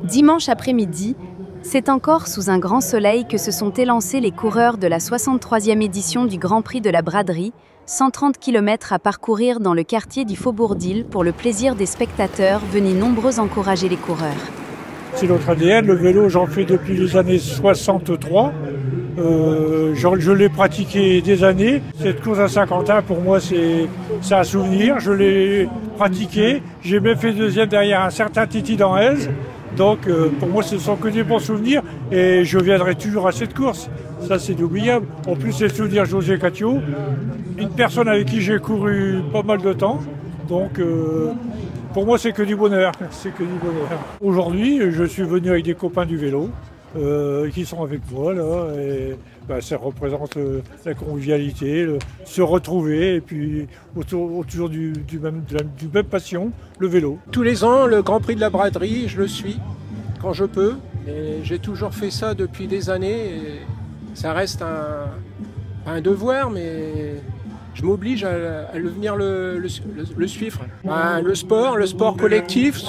Dimanche après-midi, c'est encore sous un grand soleil que se sont élancés les coureurs de la 63e édition du Grand Prix de la Braderie, 130 km à parcourir dans le quartier du Faubourg d'Ille pour le plaisir des spectateurs venus nombreux encourager les coureurs. C'est notre ADN, le vélo j'en fais depuis les années 63. Je l'ai pratiqué des années. Cette course à Saint-Quentin, pour moi, c'est un souvenir. Je l'ai pratiqué. J'ai même fait deuxième derrière un certain Titi dans Aise. Donc, pour moi, ce ne sont que des bons souvenirs. Et je viendrai toujours à cette course. Ça, c'est inoubliable. En plus, c'est le souvenir José Catio, une personne avec qui j'ai couru pas mal de temps. Donc, pour moi, c'est que du bonheur. C'est que du bonheur. Aujourd'hui, je suis venu avec des copains du vélo. Qui sont avec moi là, et ça représente la convivialité, se retrouver et puis autour du même passion, le vélo. Tous les ans, le Grand Prix de la Braderie, je le suis quand je peux, et j'ai toujours fait ça depuis des années, et ça reste un devoir, mais je m'oblige à venir le suivre. Le sport collectif,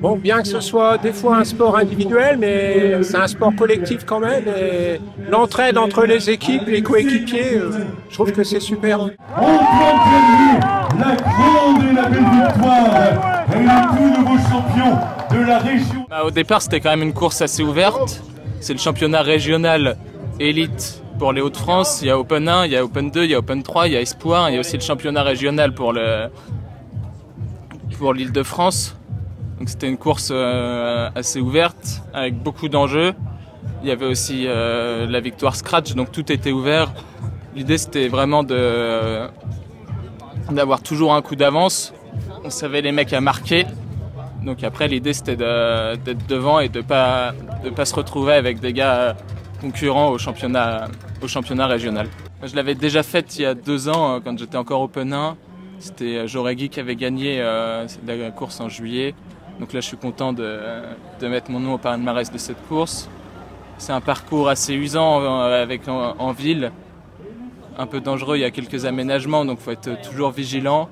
bon, bien que ce soit des fois un sport individuel, mais c'est un sport collectif quand même. Et l'entraide entre les équipes, les coéquipiers, je trouve que c'est super. Antoine Pellier, la grande et la belle victoire, et le tout nouveau champion de la région. Au départ, c'était quand même une course assez ouverte. C'est le championnat régional élite pour les Hauts-de-France. Il y a Open 1, il y a Open 2, il y a Open 3, il y a Espoir, il y a aussi le championnat régional pour l'Île-de-France. Donc c'était une course assez ouverte, avec beaucoup d'enjeux. Il y avait aussi la victoire scratch, donc tout était ouvert. L'idée c'était vraiment d'avoir toujours un coup d'avance. On savait les mecs à marquer. Donc après l'idée c'était d'être devant et de pas se retrouver avec des gars concurrents au championnat régional. Je l'avais déjà faite il y a 2 ans quand j'étais encore Open 1. C'était Jorégui qui avait gagné la course en juillet. Donc là je suis content de mettre mon nom au palmarès de cette course. C'est un parcours assez usant en ville, un peu dangereux, il y a quelques aménagements donc il faut être toujours vigilant.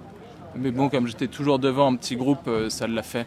Mais bon, comme j'étais toujours devant en petit groupe, ça l'a fait.